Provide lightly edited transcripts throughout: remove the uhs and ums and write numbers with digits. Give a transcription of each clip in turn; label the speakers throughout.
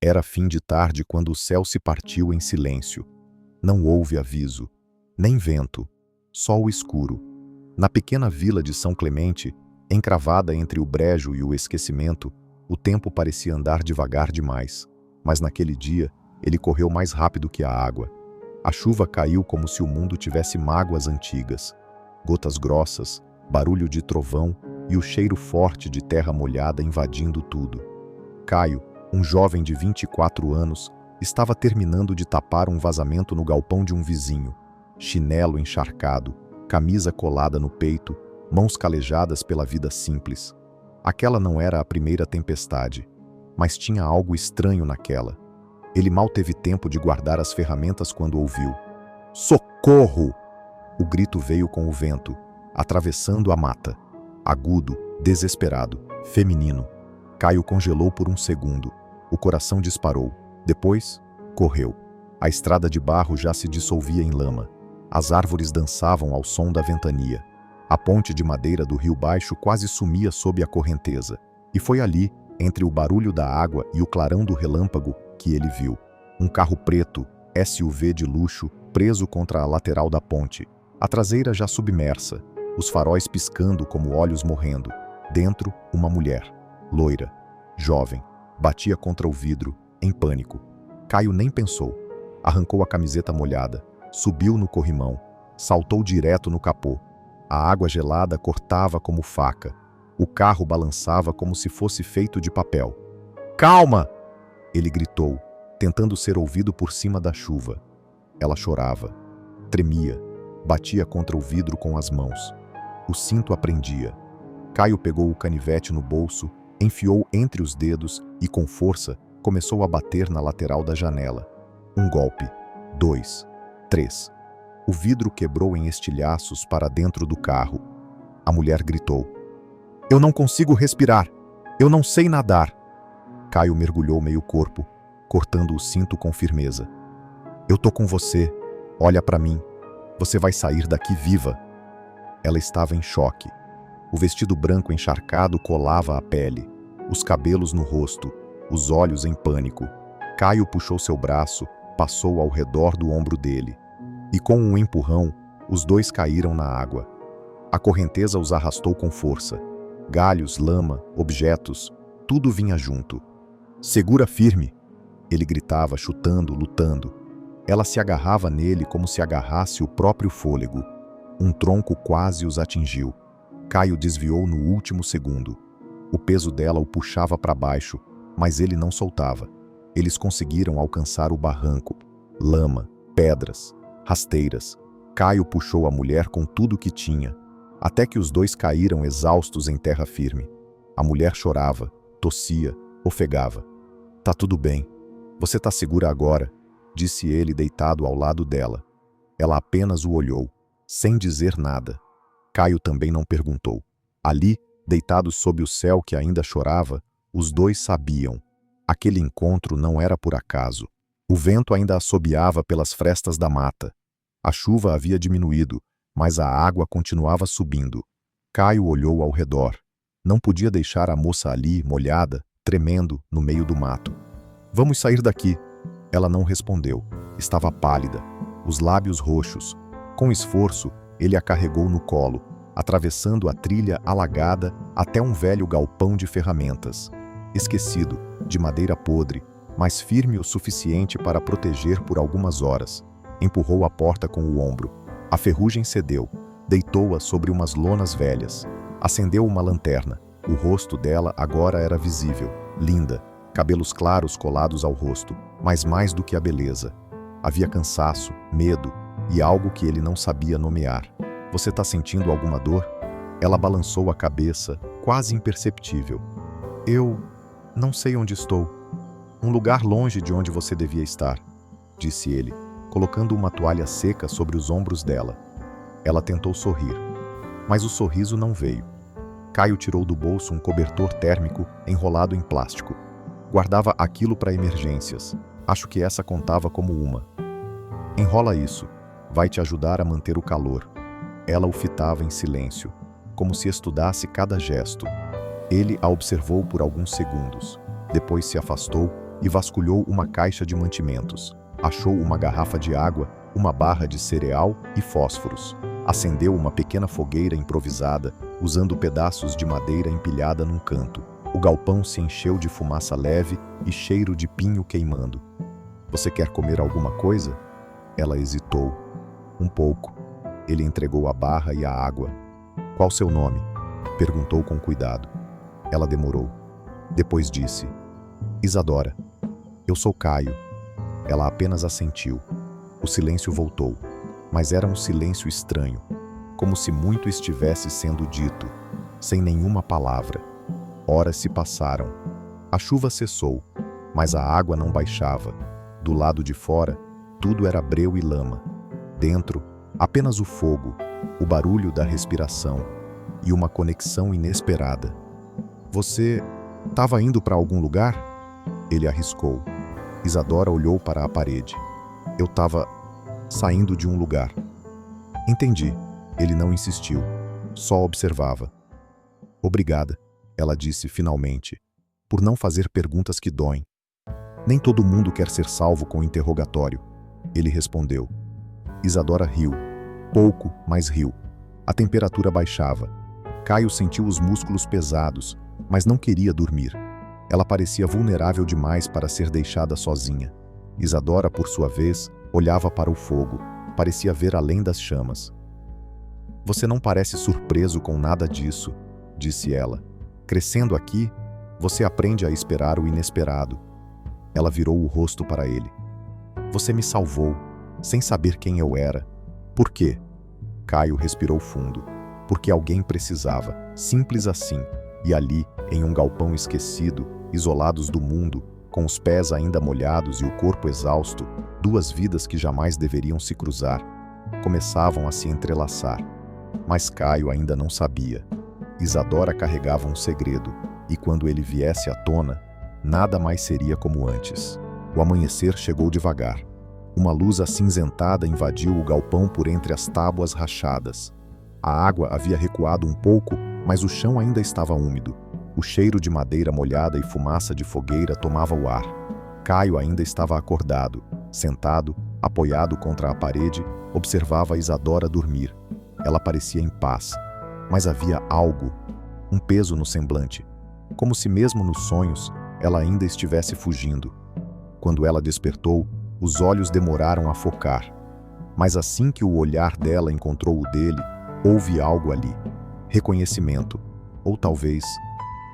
Speaker 1: Era fim de tarde quando o céu se partiu em silêncio. Não houve aviso, nem vento, só o escuro. Na pequena vila de São Clemente, encravada entre o brejo e o esquecimento, o tempo parecia andar devagar demais. Mas naquele dia, ele correu mais rápido que a água. A chuva caiu como se o mundo tivesse mágoas antigas. Gotas grossas, barulho de trovão e o cheiro forte de terra molhada invadindo tudo. Caio, um jovem de 24 anos, estava terminando de tapar um vazamento no galpão de um vizinho. Chinelo encharcado, camisa colada no peito, mãos calejadas pela vida simples. Aquela não era a primeira tempestade, mas tinha algo estranho naquela. Ele mal teve tempo de guardar as ferramentas quando ouviu: "Socorro!" O grito veio com o vento, atravessando a mata. Agudo, desesperado, feminino. Caio congelou por um segundo. O coração disparou. Depois, correu. A estrada de barro já se dissolvia em lama. As árvores dançavam ao som da ventania. A ponte de madeira do rio baixo quase sumia sob a correnteza. E foi ali, entre o barulho da água e o clarão do relâmpago, que ele viu um carro preto, SUV de luxo, preso contra a lateral da ponte. A traseira já submersa, os faróis piscando como olhos morrendo. Dentro, uma mulher, loira, jovem, batia contra o vidro, em pânico. Caio nem pensou. Arrancou a camiseta molhada, subiu no corrimão, saltou direto no capô. A água gelada cortava como faca. O carro balançava como se fosse feito de papel. "Calma!" ele gritou, tentando ser ouvido por cima da chuva. Ela chorava, tremia, batia contra o vidro com as mãos. O cinto aprendia. Caio pegou o canivete no bolso, enfiou entre os dedos e, com força, começou a bater na lateral da janela. Um golpe, 2, 3. O vidro quebrou em estilhaços para dentro do carro. A mulher gritou: "Eu não consigo respirar! Eu não sei nadar!" Caio mergulhou meio corpo, cortando o cinto com firmeza. "Eu tô com você. Olha pra mim. Você vai sair daqui viva." Ela estava em choque. O vestido branco encharcado colava a pele, os cabelos no rosto, os olhos em pânico. Caio puxou seu braço, passou ao redor do ombro dele. E com um empurrão, os dois caíram na água. A correnteza os arrastou com força. Galhos, lama, objetos, tudo vinha junto. "Segura firme!" ele gritava, chutando, lutando. Ela se agarrava nele como se agarrasse o próprio fôlego. Um tronco quase os atingiu. Caio desviou no último segundo. O peso dela o puxava para baixo, mas ele não soltava. Eles conseguiram alcançar o barranco. Lama, pedras, rasteiras. Caio puxou a mulher com tudo que tinha, até que os dois caíram exaustos em terra firme. A mulher chorava, tossia, ofegava. "Tá tudo bem. Você tá segura agora", disse ele deitado ao lado dela. Ela apenas o olhou, sem dizer nada. Caio também não perguntou. Ali, deitados sob o céu que ainda chorava, os dois sabiam. Aquele encontro não era por acaso. O vento ainda assobiava pelas frestas da mata. A chuva havia diminuído, mas a água continuava subindo. Caio olhou ao redor. Não podia deixar a moça ali, molhada, tremendo, no meio do mato. "Vamos sair daqui." Ela não respondeu. Estava pálida, os lábios roxos. Com esforço, ele a carregou no colo, atravessando a trilha alagada até um velho galpão de ferramentas. Esquecido, de madeira podre, mas firme o suficiente para proteger por algumas horas. Empurrou a porta com o ombro. A ferrugem cedeu, deitou-a sobre umas lonas velhas. Acendeu uma lanterna. O rosto dela agora era visível, linda, cabelos claros colados ao rosto, mas mais do que a beleza. Havia cansaço, medo e algo que ele não sabia nomear. "Você tá sentindo alguma dor?" Ela balançou a cabeça, quase imperceptível. "Eu não sei onde estou. Um lugar longe de onde você devia estar", disse ele, colocando uma toalha seca sobre os ombros dela. Ela tentou sorrir, mas o sorriso não veio. Caio tirou do bolso um cobertor térmico enrolado em plástico. Guardava aquilo para emergências. Acho que essa contava como uma. "Enrola isso. Vai te ajudar a manter o calor." Ela o fitava em silêncio, como se estudasse cada gesto. Ele a observou por alguns segundos. Depois se afastou, e vasculhou uma caixa de mantimentos. Achou uma garrafa de água, uma barra de cereal e fósforos. Acendeu uma pequena fogueira improvisada, usando pedaços de madeira empilhada num canto. O galpão se encheu de fumaça leve e cheiro de pinho queimando. "Você quer comer alguma coisa?" Ela hesitou. "Um pouco." Ele entregou a barra e a água. "Qual seu nome?" perguntou com cuidado. Ela demorou. Depois disse: "Isadora." "Eu sou Caio." Ela apenas assentiu. O silêncio voltou, mas era um silêncio estranho, como se muito estivesse sendo dito, sem nenhuma palavra. Horas se passaram. A chuva cessou, mas a água não baixava. Do lado de fora, tudo era breu e lama. Dentro, apenas o fogo, o barulho da respiração e uma conexão inesperada. "Você estava indo para algum lugar?" Ele arriscou. Isadora olhou para a parede. "Eu estava saindo de um lugar." "Entendi." Ele não insistiu, só observava. "Obrigada," ela disse finalmente, "por não fazer perguntas que doem." "Nem todo mundo quer ser salvo com interrogatório," ele respondeu. Isadora riu. Pouco, mas riu. A temperatura baixava. Caio sentiu os músculos pesados, mas não queria dormir. Ela parecia vulnerável demais para ser deixada sozinha. Isadora, por sua vez, olhava para o fogo. Parecia ver além das chamas. "Você não parece surpreso com nada disso," disse ela. "Crescendo aqui, você aprende a esperar o inesperado." Ela virou o rosto para ele. "Você me salvou, sem saber quem eu era." "Por quê?" Caio respirou fundo. "Porque alguém precisava, simples assim. E ali, em um galpão esquecido, isolados do mundo, com os pés ainda molhados e o corpo exausto, duas vidas que jamais deveriam se cruzar, começavam a se entrelaçar." Mas Caio ainda não sabia. Isadora carregava um segredo, e quando ele viesse à tona, nada mais seria como antes. O amanhecer chegou devagar. Uma luz acinzentada invadiu o galpão por entre as tábuas rachadas. A água havia recuado um pouco, mas o chão ainda estava úmido. O cheiro de madeira molhada e fumaça de fogueira tomava o ar. Caio ainda estava acordado, sentado, apoiado contra a parede, observava Isadora dormir. Ela parecia em paz, mas havia algo, um peso no semblante, como se mesmo nos sonhos ela ainda estivesse fugindo. Quando ela despertou, os olhos demoraram a focar, mas assim que o olhar dela encontrou o dele, houve algo ali. Reconhecimento, ou talvez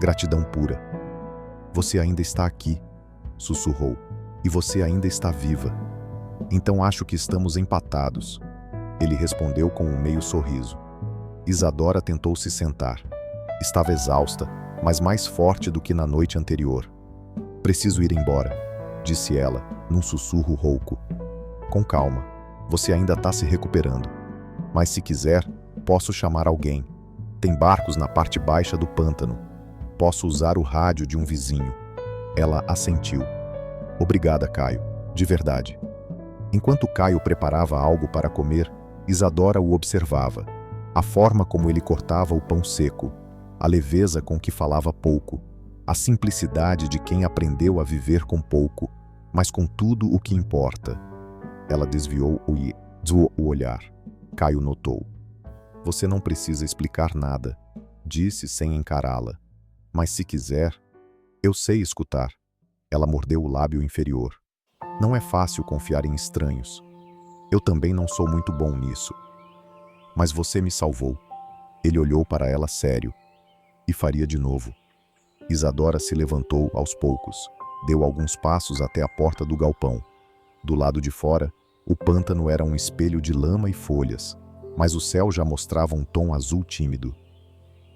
Speaker 1: gratidão pura. "Você ainda está aqui," sussurrou, "e você ainda está viva. Então acho que estamos empatados." Ele respondeu com um meio sorriso. Isadora tentou se sentar. Estava exausta, mas mais forte do que na noite anterior. "Preciso ir embora," disse ela, num sussurro rouco. "Com calma. Você ainda está se recuperando. Mas se quiser, posso chamar alguém. Tem barcos na parte baixa do pântano. Posso usar o rádio de um vizinho." Ela assentiu. "Obrigada, Caio. De verdade." Enquanto Caio preparava algo para comer, Isadora o observava. A forma como ele cortava o pão seco, a leveza com que falava pouco, a simplicidade de quem aprendeu a viver com pouco, mas com tudo o que importa. Ela desviou o olhar. Caio notou. "Você não precisa explicar nada," disse sem encará-la. "Mas se quiser, eu sei escutar." Ela mordeu o lábio inferior. "Não é fácil confiar em estranhos. Eu também não sou muito bom nisso. Mas você me salvou." Ele olhou para ela sério. "E faria de novo." Isadora se levantou aos poucos. Deu alguns passos até a porta do galpão. Do lado de fora, o pântano era um espelho de lama e folhas, mas o céu já mostrava um tom azul tímido.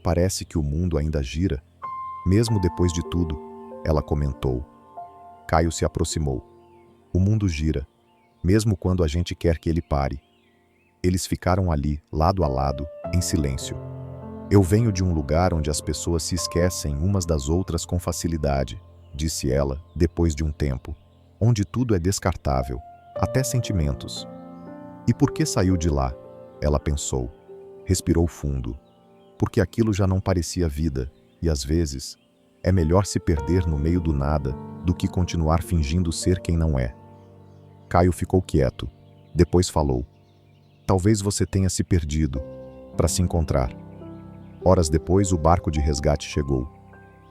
Speaker 1: "Parece que o mundo ainda gira, mesmo depois de tudo," ela comentou. Caio se aproximou. "O mundo gira, mesmo quando a gente quer que ele pare." Eles ficaram ali, lado a lado, em silêncio. "Eu venho de um lugar onde as pessoas se esquecem umas das outras com facilidade," disse ela, depois de um tempo. "Onde tudo é descartável, até sentimentos." "E por que saiu de lá?" Ela pensou. Respirou fundo. Porque aquilo já não parecia vida, e às vezes, É melhor se perder no meio do nada do que continuar fingindo ser quem não é. Caio ficou quieto. Depois falou: talvez você tenha se perdido para se encontrar. Horas depois, o barco de resgate chegou.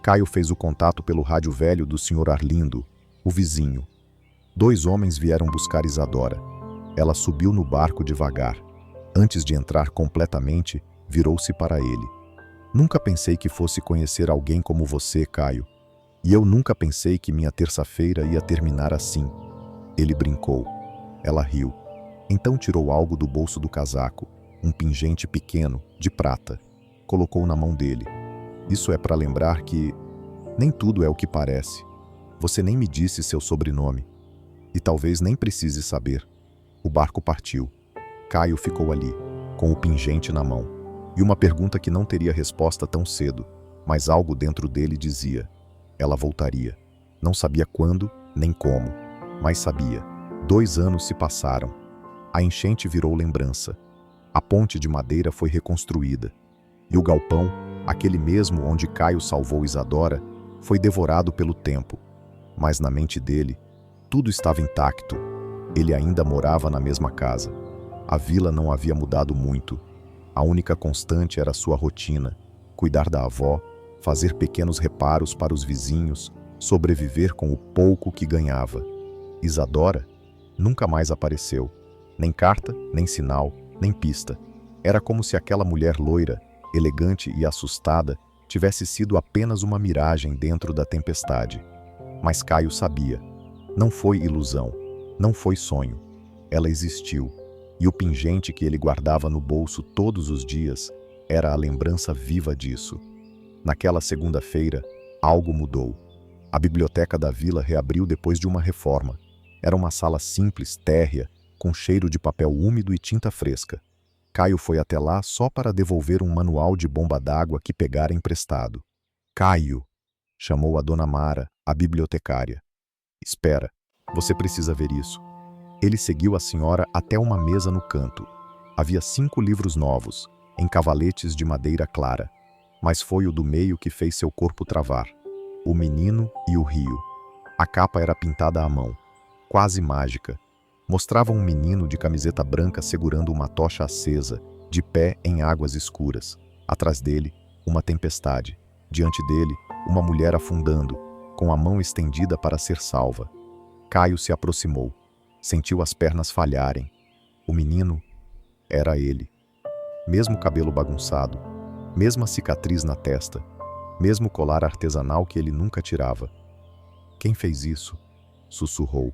Speaker 1: Caio fez o contato pelo rádio velho do Sr. Arlindo, o vizinho. 2 homens vieram buscar Isadora. Ela subiu no barco devagar. Antes de entrar completamente, virou-se para ele. Nunca pensei que fosse conhecer alguém como você, Caio. E eu nunca pensei que minha terça-feira ia terminar assim. Ele brincou. Ela riu. Então tirou algo do bolso do casaco, um pingente pequeno, de prata. Colocou na mão dele. Isso é para lembrar que nem tudo é o que parece. Você nem me disse seu sobrenome. E talvez nem precise saber. O barco partiu. Caio ficou ali, com o pingente na mão. E uma pergunta que não teria resposta tão cedo, mas algo dentro dele dizia: ela voltaria. Não sabia quando, nem como, mas sabia. 2 anos se passaram. A enchente virou lembrança. A ponte de madeira foi reconstruída. E o galpão, aquele mesmo onde Caio salvou Isadora, foi devorado pelo tempo. Mas na mente dele, tudo estava intacto. Ele ainda morava na mesma casa. A vila não havia mudado muito. A única constante era sua rotina: cuidar da avó, fazer pequenos reparos para os vizinhos, sobreviver com o pouco que ganhava. Isadora nunca mais apareceu. Nem carta, nem sinal, nem pista. Era como se aquela mulher loira, elegante e assustada, tivesse sido apenas uma miragem dentro da tempestade. Mas Caio sabia. Não foi ilusão, não foi sonho. Ela existiu, e o pingente que ele guardava no bolso todos os dias era a lembrança viva disso. Naquela segunda-feira, algo mudou. A biblioteca da vila reabriu depois de uma reforma. Era uma sala simples, térrea, com cheiro de papel úmido e tinta fresca. Caio foi até lá só para devolver um manual de bomba d'água que pegara emprestado. Caio, chamou a dona Mara, a bibliotecária. Espera, você precisa ver isso. Ele seguiu a senhora até uma mesa no canto. Havia 5 livros novos, em cavaletes de madeira clara. Mas foi o do meio que fez seu corpo travar. O Menino e o Rio. A capa era pintada à mão, quase mágica. Mostrava um menino de camiseta branca segurando uma tocha acesa, de pé em águas escuras. Atrás dele, uma tempestade. Diante dele, uma mulher afundando, com a mão estendida para ser salva. Caio se aproximou. Sentiu as pernas falharem. O menino era ele. Mesmo cabelo bagunçado, mesma cicatriz na testa, mesmo colar artesanal que ele nunca tirava. Quem fez isso? Sussurrou.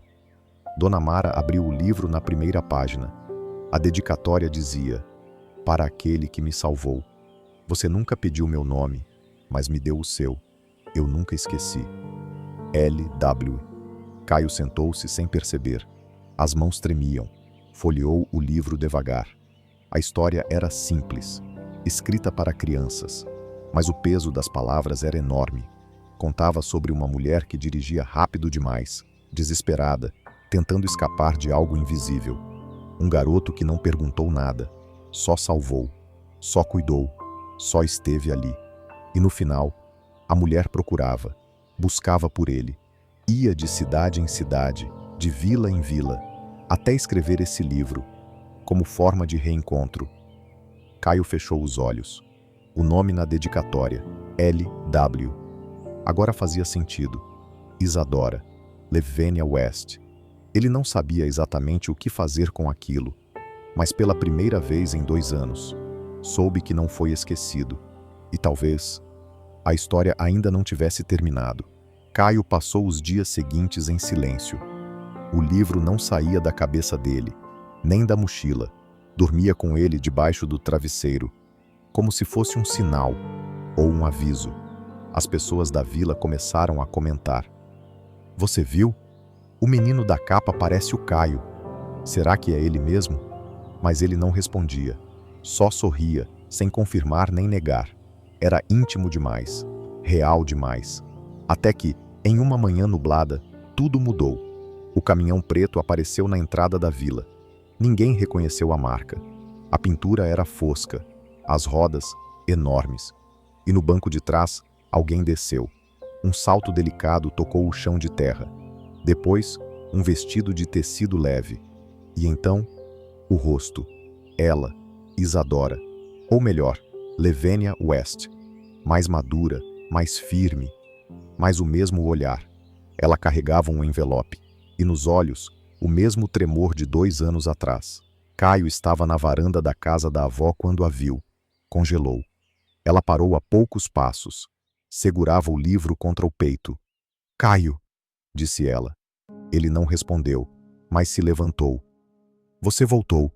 Speaker 1: Dona Mara abriu o livro na primeira página. A dedicatória dizia: para aquele que me salvou. Você nunca pediu meu nome, mas me deu o seu. Eu nunca esqueci. L.W. Caio sentou-se sem perceber. As mãos tremiam. Folheou o livro devagar. A história era simples, escrita para crianças, mas o peso das palavras era enorme. Contava sobre uma mulher que dirigia rápido demais, desesperada, tentando escapar de algo invisível. Um garoto que não perguntou nada, só salvou, só cuidou, só esteve ali. E no final, a mulher procurava, buscava por ele. Ia de cidade em cidade, de vila em vila, até escrever esse livro, como forma de reencontro. Caio fechou os olhos. O nome na dedicatória, L.W. Agora fazia sentido. Isadora, Levenia West. Ele não sabia exatamente o que fazer com aquilo, mas pela primeira vez em 2 anos, soube que não foi esquecido. E talvez a história ainda não tivesse terminado. Caio passou os dias seguintes em silêncio. O livro não saía da cabeça dele, nem da mochila. Dormia com ele debaixo do travesseiro, como se fosse um sinal ou um aviso. As pessoas da vila começaram a comentar. Você viu? O menino da capa parece o Caio. Será que é ele mesmo? Mas ele não respondia. Só sorria, sem confirmar nem negar. Era íntimo demais, real demais. Até que, em uma manhã nublada, tudo mudou. O caminhão preto apareceu na entrada da vila. Ninguém reconheceu a marca. A pintura era fosca, as rodas enormes. E no banco de trás, alguém desceu. Um salto delicado tocou o chão de terra. Depois, um vestido de tecido leve. E então, o rosto. Ela, Isadora. Ou melhor, Levenia West. Mais madura, mais firme, mas o mesmo olhar. Ela carregava um envelope. E nos olhos, o mesmo tremor de 2 anos atrás. Caio estava na varanda da casa da avó quando a viu. Congelou. Ela parou a poucos passos. Segurava o livro contra o peito. Caio, disse ela. Ele não respondeu, mas se levantou. Você voltou.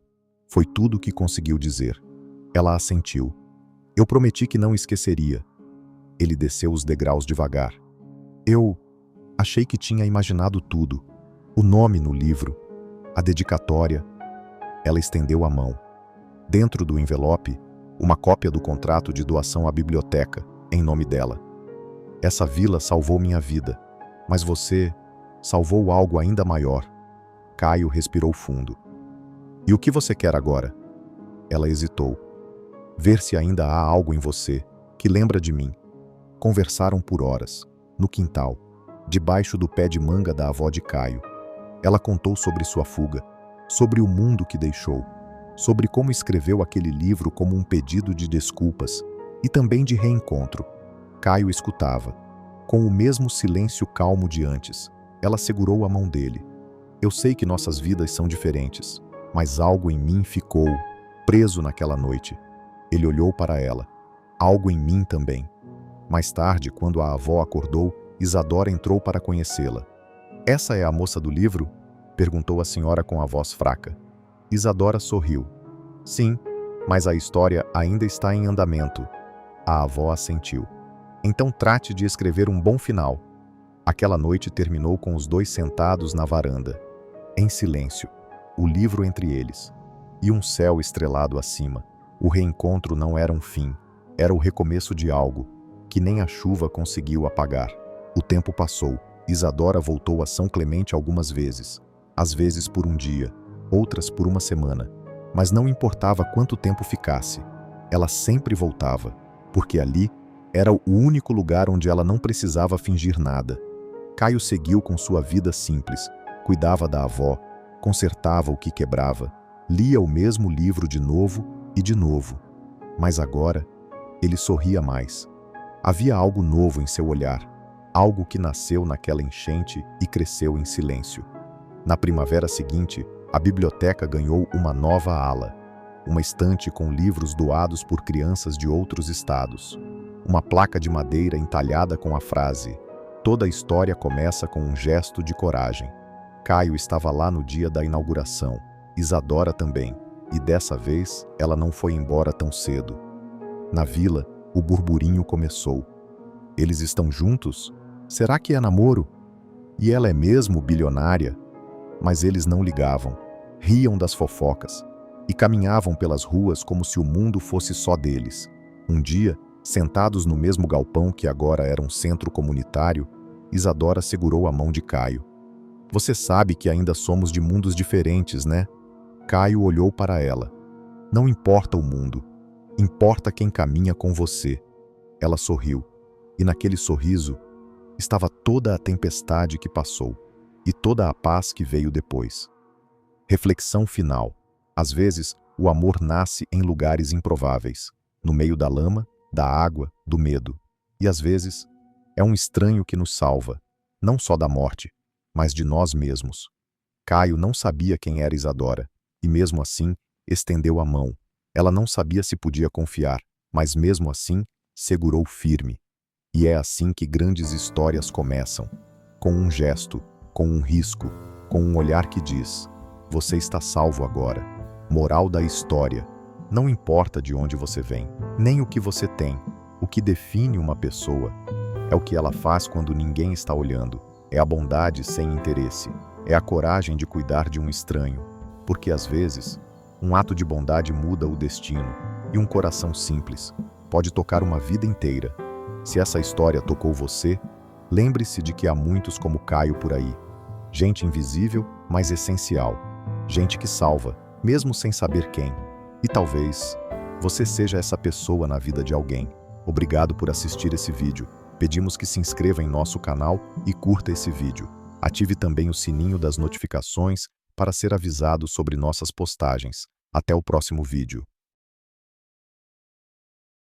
Speaker 1: Foi tudo o que conseguiu dizer. Ela assentiu. Eu prometi que não esqueceria. Ele desceu os degraus devagar. Eu achei que tinha imaginado tudo. O nome no livro, a dedicatória. Ela estendeu a mão. Dentro do envelope, uma cópia do contrato de doação à biblioteca, em nome dela. Essa vila salvou minha vida, mas você salvou algo ainda maior. Caio respirou fundo. E o que você quer agora? Ela hesitou. Ver se ainda há algo em você que lembra de mim. Conversaram por horas, no quintal, debaixo do pé de manga da avó de Caio. Ela contou sobre sua fuga, sobre o mundo que deixou, sobre como escreveu aquele livro como um pedido de desculpas e também de reencontro. Caio escutava, com o mesmo silêncio calmo de antes. Ela segurou a mão dele. Eu sei que nossas vidas são diferentes, mas algo em mim ficou preso naquela noite. Ele olhou para ela. Algo em mim também. Mais tarde, quando a avó acordou, Isadora entrou para conhecê-la. Essa é a moça do livro? Perguntou a senhora com a voz fraca. Isadora sorriu. Sim, mas a história ainda está em andamento. A avó assentiu. Então trate de escrever um bom final. Aquela noite terminou com os dois sentados na varanda, em silêncio, o livro entre eles, e um céu estrelado acima. O reencontro não era um fim, era o recomeço de algo, que nem a chuva conseguiu apagar. O tempo passou, Isadora voltou a São Clemente algumas vezes, às vezes por um dia, outras por uma semana, mas não importava quanto tempo ficasse, ela sempre voltava, porque ali era o único lugar onde ela não precisava fingir nada. Caio seguiu com sua vida simples, cuidava da avó, consertava o que quebrava, lia o mesmo livro de novo e de novo. Mas agora, ele sorria mais. Havia algo novo em seu olhar, algo que nasceu naquela enchente e cresceu em silêncio. Na primavera seguinte, a biblioteca ganhou uma nova ala, uma estante com livros doados por crianças de outros estados, uma placa de madeira entalhada com a frase: toda história começa com um gesto de coragem. Caio estava lá no dia da inauguração, Isadora também, e dessa vez ela não foi embora tão cedo. Na vila, o burburinho começou. Eles estão juntos? Será que é namoro? E ela é mesmo bilionária? Mas eles não ligavam, riam das fofocas e caminhavam pelas ruas como se o mundo fosse só deles. Um dia, sentados no mesmo galpão que agora era um centro comunitário, Isadora segurou a mão de Caio. Você sabe que ainda somos de mundos diferentes, né? Caio olhou para ela. Não importa o mundo, importa quem caminha com você. Ela sorriu, e naquele sorriso estava toda a tempestade que passou e toda a paz que veio depois. Reflexão final. Às vezes, o amor nasce em lugares improváveis, no meio da lama, da água, do medo. E às vezes, é um estranho que nos salva, não só da morte, mas de nós mesmos. Caio não sabia quem era Isadora, e mesmo assim, estendeu a mão. Ela não sabia se podia confiar, mas mesmo assim, segurou firme. E é assim que grandes histórias começam, com um gesto, com um risco, com um olhar que diz: você está salvo agora. Moral da história: não importa de onde você vem, nem o que você tem. O que define uma pessoa é o que ela faz quando ninguém está olhando. É a bondade sem interesse. É a coragem de cuidar de um estranho. Porque às vezes, um ato de bondade muda o destino. E um coração simples pode tocar uma vida inteira. Se essa história tocou você, lembre-se de que há muitos como Caio por aí. Gente invisível, mas essencial. Gente que salva, mesmo sem saber quem. E talvez você seja essa pessoa na vida de alguém. Obrigado por assistir esse vídeo. Pedimos que se inscreva em nosso canal e curta esse vídeo. Ative também o sininho das notificações para ser avisado sobre nossas postagens. Até o próximo vídeo.